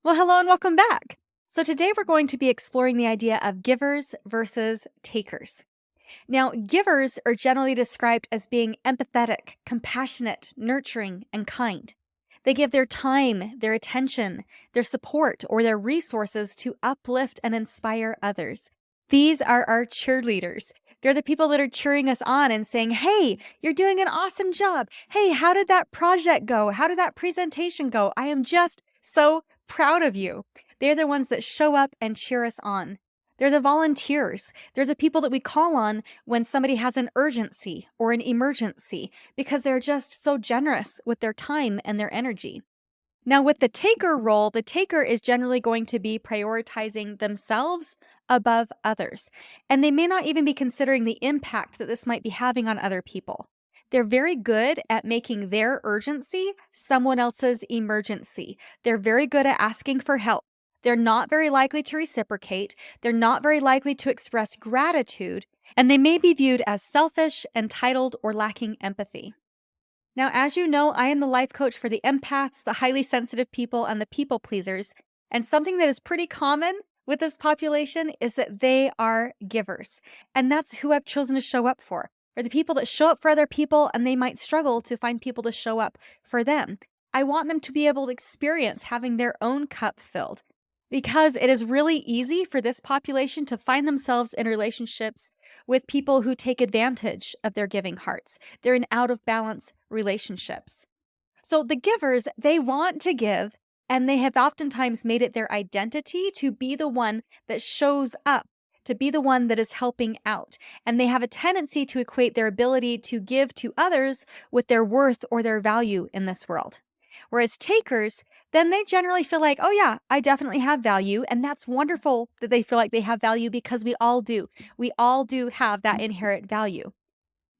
Well, hello and welcome back. So, today we're going to be exploring the idea of givers versus takers. Now, givers are generally described as being empathetic, compassionate, nurturing, and kind. They give their time, their attention, their support, or their resources to uplift and inspire others. These are our cheerleaders. They're the people that are cheering us on and saying, hey, you're doing an awesome job. Hey, how did that project go? How did that presentation go? I am just so proud of you. They're the ones that show up and cheer us on. They're the volunteers. They're the people that we call on when somebody has an urgency or an emergency because they're just so generous with their time and their energy. Now, with the taker role, the taker is generally going to be prioritizing themselves above others, and they may not even be considering the impact that this might be having on other people. They're very good at making their urgency someone else's emergency. They're very good at asking for help. They're not very likely to reciprocate. They're not very likely to express gratitude, and they may be viewed as selfish, entitled, or lacking empathy. Now, as you know, I am the life coach for the empaths, the highly sensitive people, and the people pleasers. And something that is pretty common with this population is that they are givers. And that's who I've chosen to show up for, or the people that show up for other people and they might struggle to find people to show up for them. I want them to be able to experience having their own cup filled, because it is really easy for this population to find themselves in relationships with people who take advantage of their giving hearts. They're in out of balance relationships. So the givers, they want to give, and they have oftentimes made it their identity to be the one that shows up, to be the one that is helping out. And they have a tendency to equate their ability to give to others with their worth or their value in this world. Whereas takers, then they generally feel like, oh yeah, I definitely have value. And that's wonderful that they feel like they have value because we all do. We all do have that inherent value.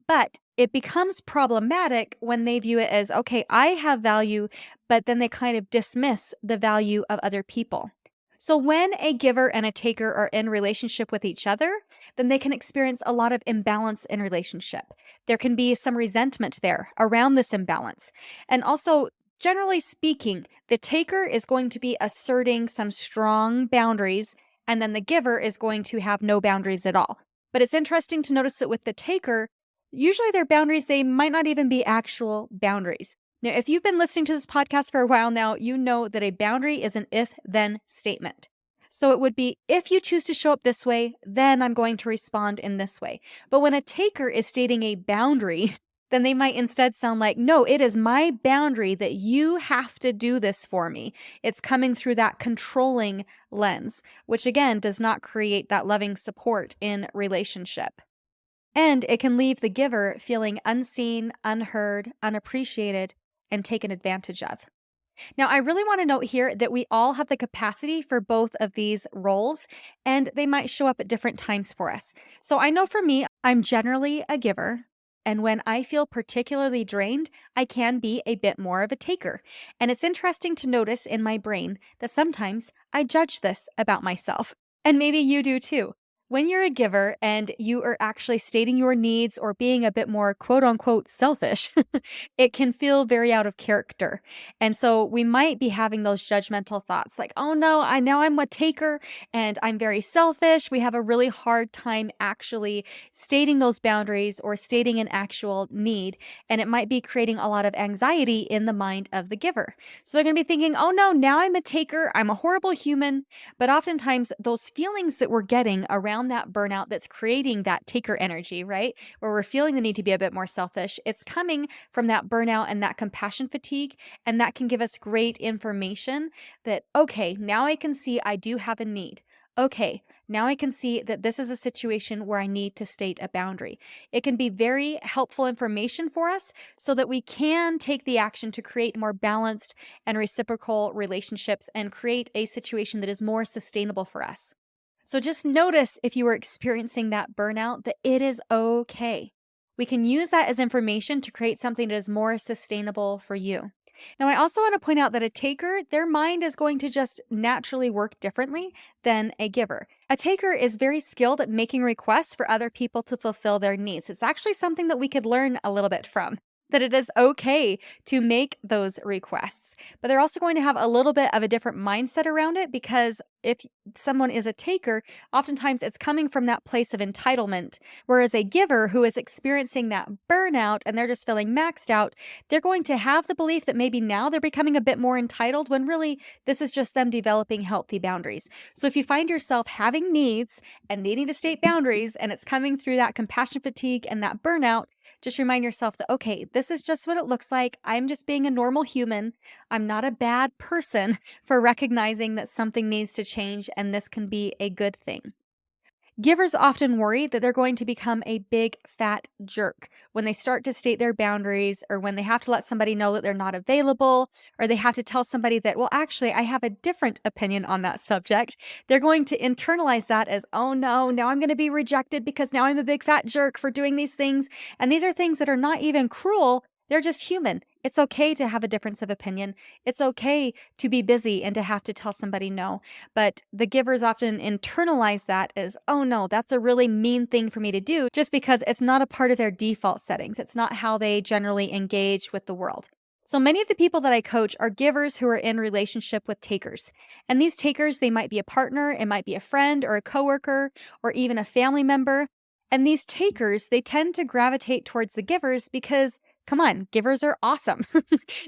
But it becomes problematic when they view it as, okay, I have value, but then they kind of dismiss the value of other people. So when a giver and a taker are in relationship with each other, then they can experience a lot of imbalance in relationship. There can be some resentment there around this imbalance. And also, generally speaking, the taker is going to be asserting some strong boundaries, and then the giver is going to have no boundaries at all. But it's interesting to notice that with the taker, usually their boundaries, they might not even be actual boundaries. Now, if you've been listening to this podcast for a while now, you know that a boundary is an if-then statement. So it would be, if you choose to show up this way, then I'm going to respond in this way. But when a taker is stating a boundary, then they might instead sound like, no, it is my boundary that you have to do this for me. It's coming through that controlling lens, which again does not create that loving support in relationship. And it can leave the giver feeling unseen, unheard, unappreciated, and taken advantage of. Now, I really want to note here that we all have the capacity for both of these roles, and they might show up at different times for us. So I know for me, I'm generally a giver. And when I feel particularly drained, I can be a bit more of a taker. And it's interesting to notice in my brain that sometimes I judge this about myself. And maybe you do too. When you're a giver and you are actually stating your needs or being a bit more quote unquote selfish, it can feel very out of character. And so we might be having those judgmental thoughts like, oh no, I'm a taker and I'm very selfish. We have a really hard time actually stating those boundaries or stating an actual need. And it might be creating a lot of anxiety in the mind of the giver. So they're going to be thinking, oh no, now I'm a taker. I'm a horrible human. But oftentimes those feelings that we're getting around that burnout that's creating that taker energy, right? Where we're feeling the need to be a bit more selfish. It's coming from that burnout and that compassion fatigue. And that can give us great information that, okay, now I can see I do have a need. Okay, now I can see that this is a situation where I need to state a boundary. It can be very helpful information for us so that we can take the action to create more balanced and reciprocal relationships and create a situation that is more sustainable for us. So just notice if you are experiencing that burnout that it is okay. We can use that as information to create something that is more sustainable for you. Now, I also want to point out that a taker, their mind is going to just naturally work differently than a giver. A taker is very skilled at making requests for other people to fulfill their needs. It's actually something that we could learn a little bit from. that it is okay to make those requests. But they're also going to have a little bit of a different mindset around it because if someone is a taker, oftentimes it's coming from that place of entitlement. Whereas a giver who is experiencing that burnout and they're just feeling maxed out, they're going to have the belief that maybe now they're becoming a bit more entitled when really this is just them developing healthy boundaries. So if you find yourself having needs and needing to state boundaries and it's coming through that compassion fatigue and that burnout, just remind yourself that, okay, this is just what it looks like. I'm just being a normal human. I'm not a bad person for recognizing that something needs to change, and this can be a good thing. Givers often worry that they're going to become a big fat jerk when they start to state their boundaries, or when they have to let somebody know that they're not available, or they have to tell somebody that, well, actually, I have a different opinion on that subject. They're going to internalize that as, oh no, now I'm going to be rejected because now I'm a big fat jerk for doing these things. And these are things that are not even cruel. They're just human. It's okay to have a difference of opinion. It's okay to be busy and to have to tell somebody no. But the givers often internalize that as, oh no, that's a really mean thing for me to do, just because it's not a part of their default settings. It's not how they generally engage with the world. So many of the people that I coach are givers who are in relationship with takers. And these takers, they might be a partner, it might be a friend or a coworker, or even a family member. And these takers, they tend to gravitate towards the givers because, come on, givers are awesome.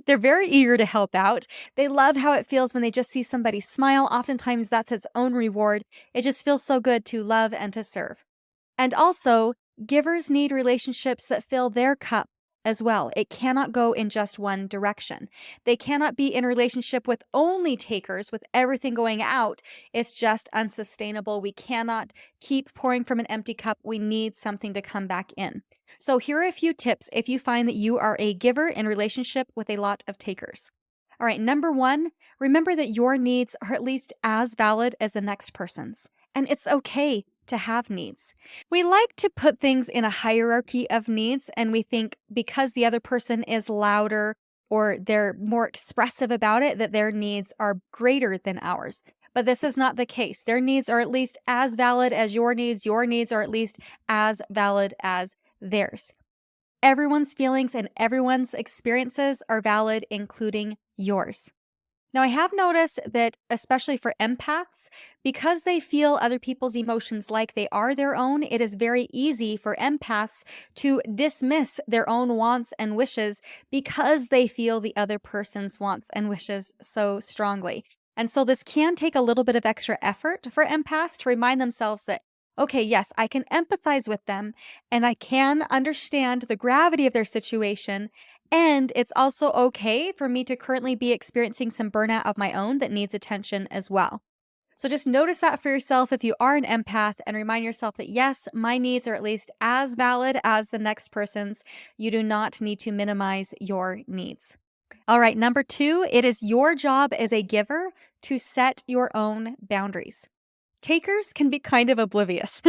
They're very eager to help out. They love how it feels when they just see somebody smile. Oftentimes, that's its own reward. It just feels so good to love and to serve. And also, givers need relationships that fill their cup as well. It cannot go in just one direction. They cannot be in a relationship with only takers, with everything going out. It's just unsustainable. We cannot keep pouring from an empty cup. We need something to come back in. So here are a few tips if you find that you are a giver in relationship with a lot of takers. All right, number one, remember that your needs are at least as valid as the next person's. And it's okay to have needs. We like to put things in a hierarchy of needs, and we think because the other person is louder or they're more expressive about it, that their needs are greater than ours. But this is not the case. Their needs are at least as valid as your needs. Your needs are at least as valid as theirs. Everyone's feelings and everyone's experiences are valid, including yours. Now, I have noticed that, especially for empaths, because they feel other people's emotions like they are their own, it is very easy for empaths to dismiss their own wants and wishes because they feel the other person's wants and wishes so strongly. And so this can take a little bit of extra effort for empaths to remind themselves that, okay, yes, I can empathize with them and I can understand the gravity of their situation, and it's also okay for me to currently be experiencing some burnout of my own that needs attention as well. So just notice that for yourself if you are an empath, and remind yourself that yes, my needs are at least as valid as the next person's. You do not need to minimize your needs. All right, number two, it is your job as a giver to set your own boundaries. Takers can be kind of oblivious.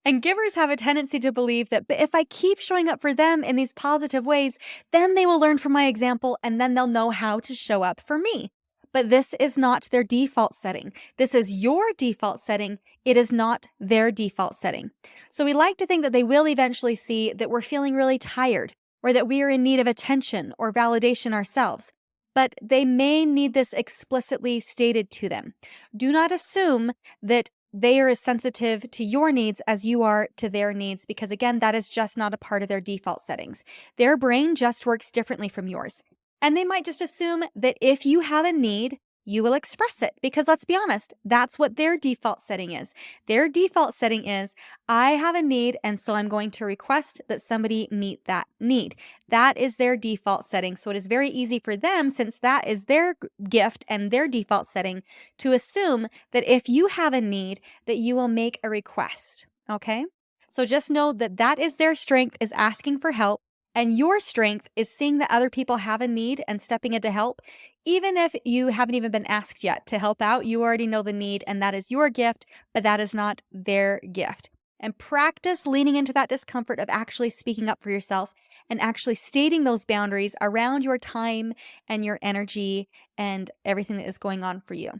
And givers have a tendency to believe that if I keep showing up for them in these positive ways, then they will learn from my example and then they'll know how to show up for me. But this is not their default setting. This is your default setting. It is not their default setting. So we like to think that they will eventually see that we're feeling really tired, or that we are in need of attention or validation ourselves. But they may need this explicitly stated to them. Do not assume that they are as sensitive to your needs as you are to their needs, because again, that is just not a part of their default settings. Their brain just works differently from yours. And they might just assume that if you have a need, you will express it, because let's be honest, that's what their default setting is. Their default setting is, I have a need, and so I'm going to request that somebody meet that need. That is their default setting. So it is very easy for them, since that is their gift and their default setting, to assume that if you have a need, that you will make a request. Okay? So just know that that is their strength, is asking for help. And your strength is seeing that other people have a need and stepping in to help. Even if you haven't even been asked yet to help out, you already know the need, and that is your gift, but that is not their gift. And practice leaning into that discomfort of actually speaking up for yourself and actually stating those boundaries around your time and your energy and everything that is going on for you.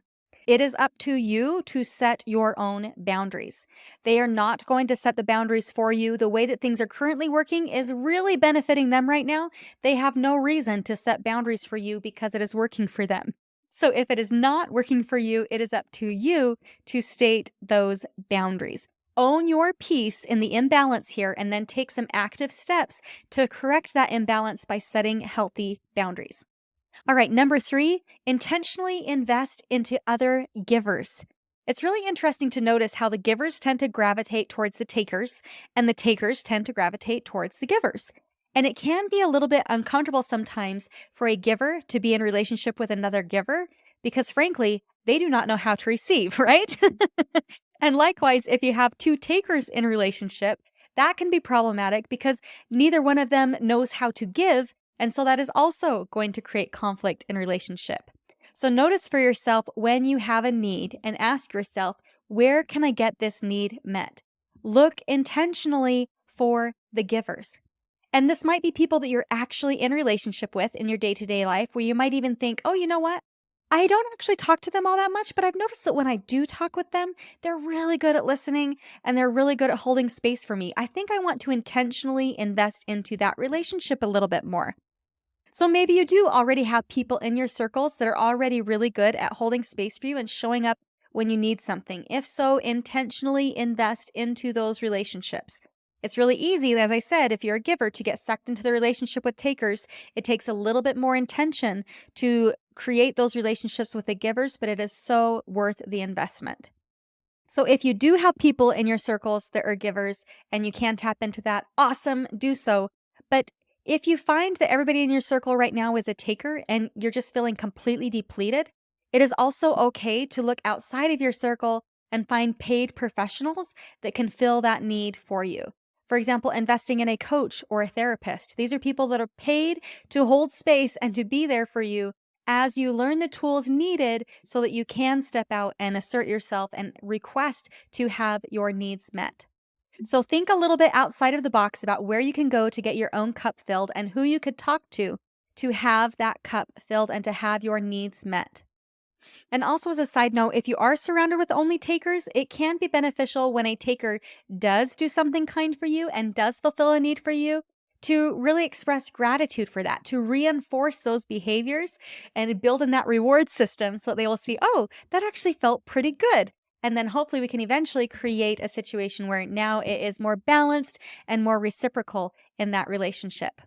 It is up to you to set your own boundaries. They are not going to set the boundaries for you. The way that things are currently working is really benefiting them right now. They have no reason to set boundaries for you because it is working for them. So if it is not working for you, it is up to you to state those boundaries. Own your piece in the imbalance here and then take some active steps to correct that imbalance by setting healthy boundaries. All right, number 3, intentionally invest into other givers. It's really interesting to notice how the givers tend to gravitate towards the takers and the takers tend to gravitate towards the givers. And it can be a little bit uncomfortable sometimes for a giver to be in relationship with another giver because, frankly, they do not know how to receive, right? And likewise, if you have two takers in a relationship, that can be problematic because neither one of them knows how to give. And so that is also going to create conflict in relationship. So notice for yourself when you have a need and ask yourself, where can I get this need met? Look intentionally for the givers. And this might be people that you're actually in relationship with in your day-to-day life, where you might even think, oh, you know what? I don't actually talk to them all that much, but I've noticed that when I do talk with them, they're really good at listening and they're really good at holding space for me. I think I want to intentionally invest into that relationship a little bit more. So maybe you do already have people in your circles that are already really good at holding space for you and showing up when you need something. If so, intentionally invest into those relationships. It's really easy, as I said, if you're a giver, to get sucked into the relationship with takers. It takes a little bit more intention to create those relationships with the givers, but it is so worth the investment. So if you do have people in your circles that are givers and you can tap into that, awesome, do so. But if you find that everybody in your circle right now is a taker and you're just feeling completely depleted, it is also okay to look outside of your circle and find paid professionals that can fill that need for you. For example, investing in a coach or a therapist. These are people that are paid to hold space and to be there for you as you learn the tools needed so that you can step out and assert yourself and request to have your needs met. So think a little bit outside of the box about where you can go to get your own cup filled and who you could talk to have that cup filled and to have your needs met. And also, as a side note, if you are surrounded with only takers, it can be beneficial when a taker does do something kind for you and does fulfill a need for you to really express gratitude for that, to reinforce those behaviors and build in that reward system so they will see, oh, that actually felt pretty good. And then hopefully we can eventually create a situation where now it is more balanced and more reciprocal in that relationship.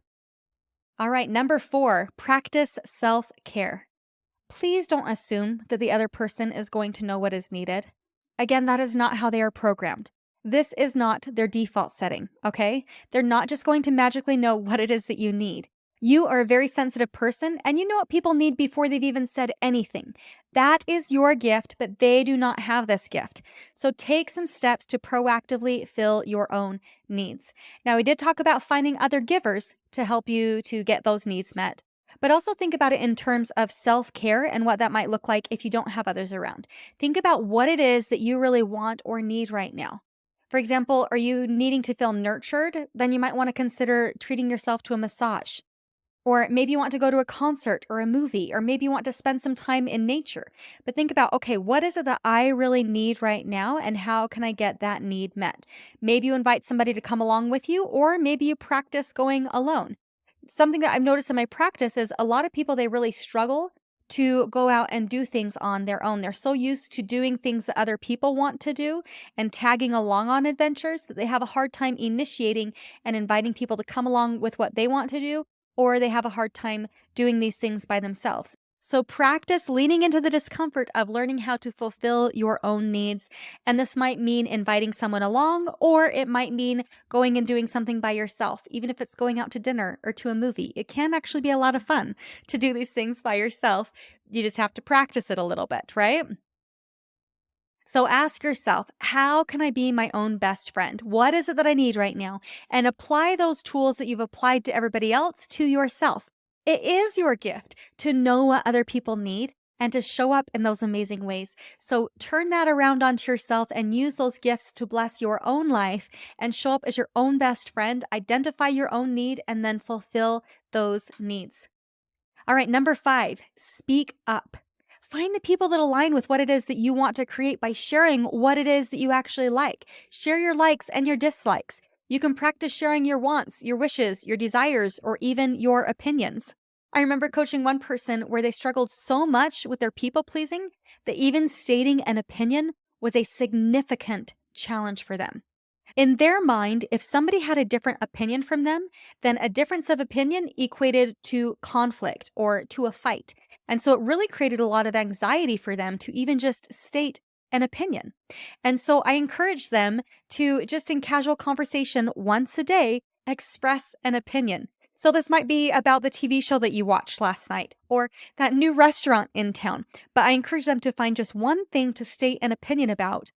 All right, number 4, practice self-care. Please don't assume that the other person is going to know what is needed. Again, that is not how they are programmed. This is not their default setting, okay? They're not just going to magically know what it is that you need. You are a very sensitive person and you know what people need before they've even said anything. That is your gift, but they do not have this gift. So take some steps to proactively fill your own needs. Now, we did talk about finding other givers to help you to get those needs met. But also think about it in terms of self-care and what that might look like if you don't have others around. Think about what it is that you really want or need right now. For example, are you needing to feel nurtured? Then you might want to consider treating yourself to a massage. Or maybe you want to go to a concert or a movie, or maybe you want to spend some time in nature. But think about, okay, what is it that I really need right now and how can I get that need met? Maybe you invite somebody to come along with you, or maybe you practice going alone. Something that I've noticed in my practice is a lot of people, they really struggle to go out and do things on their own. They're so used to doing things that other people want to do and tagging along on adventures that they have a hard time initiating and inviting people to come along with what they want to do, or they have a hard time doing these things by themselves. So practice leaning into the discomfort of learning how to fulfill your own needs. And this might mean inviting someone along, or it might mean going and doing something by yourself, even if it's going out to dinner or to a movie. It can actually be a lot of fun to do these things by yourself. You just have to practice it a little bit, right? So ask yourself, how can I be my own best friend? What is it that I need right now? And apply those tools that you've applied to everybody else to yourself. It is your gift to know what other people need and to show up in those amazing ways. So turn that around onto yourself and use those gifts to bless your own life and show up as your own best friend, identify your own need, and then fulfill those needs. All right, number 5, speak up. Find the people that align with what it is that you want to create by sharing what it is that you actually like. Share your likes and your dislikes. You can practice sharing your wants, your wishes, your desires, or even your opinions. I remember coaching one person where they struggled so much with their people pleasing that even stating an opinion was a significant challenge for them. In their mind, if somebody had a different opinion from them, then a difference of opinion equated to conflict or to a fight. And so it really created a lot of anxiety for them to even just state an opinion. And so I encourage them to just in casual conversation once a day express an opinion. So this might be about the TV show that you watched last night or that new restaurant in town. But I encourage them to find just one thing to state an opinion about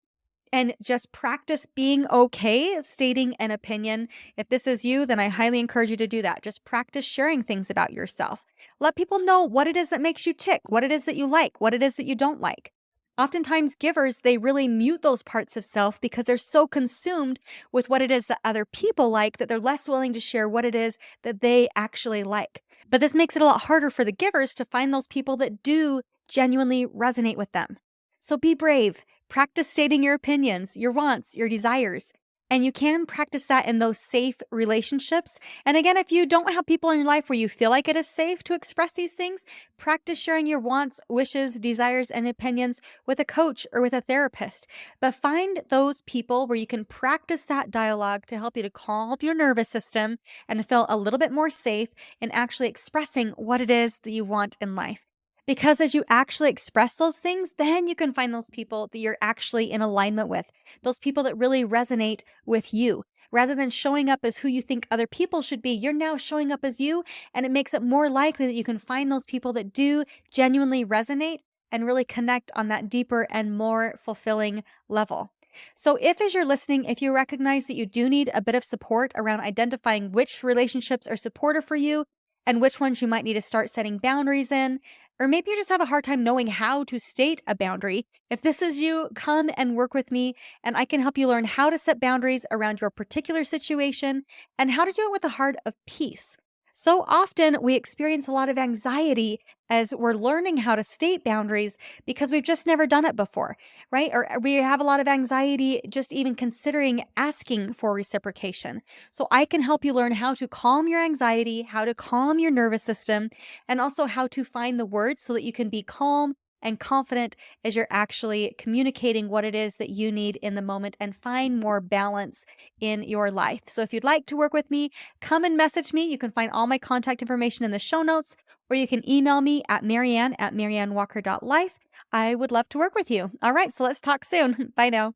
and just practice being okay stating an opinion. If this is you, then I highly encourage you to do that. Just practice sharing things about yourself. Let people know what it is that makes you tick, what it is that you like, what it is that you don't like. Oftentimes, givers, they really mute those parts of self because they're so consumed with what it is that other people like that they're less willing to share what it is that they actually like. But this makes it a lot harder for the givers to find those people that do genuinely resonate with them. So be brave. Practice stating your opinions, your wants, your desires. And you can practice that in those safe relationships. And again, if you don't have people in your life where you feel like it is safe to express these things, practice sharing your wants, wishes, desires, and opinions with a coach or with a therapist. But find those people where you can practice that dialogue to help you to calm your nervous system and to feel a little bit more safe in actually expressing what it is that you want in life. Because as you actually express those things, then you can find those people that you're actually in alignment with, those people that really resonate with you. Rather than showing up as who you think other people should be, you're now showing up as you, and it makes it more likely that you can find those people that do genuinely resonate and really connect on that deeper and more fulfilling level. So, if as you're listening, if you recognize that you do need a bit of support around identifying which relationships are supportive for you and which ones you might need to start setting boundaries in, or maybe you just have a hard time knowing how to state a boundary. If this is you, come and work with me, and I can help you learn how to set boundaries around your particular situation and how to do it with a heart of peace. So often we experience a lot of anxiety as we're learning how to state boundaries because we've just never done it before, right? Or we have a lot of anxiety just even considering asking for reciprocation. So I can help you learn how to calm your anxiety, how to calm your nervous system, and also how to find the words so that you can be calm and confident as you're actually communicating what it is that you need in the moment and find more balance in your life. So if you'd like to work with me, come and message me. You can find all my contact information in the show notes, or you can email me at Marianne@mariannewalker.life. I would love to work with you. All right, so let's talk soon. Bye now.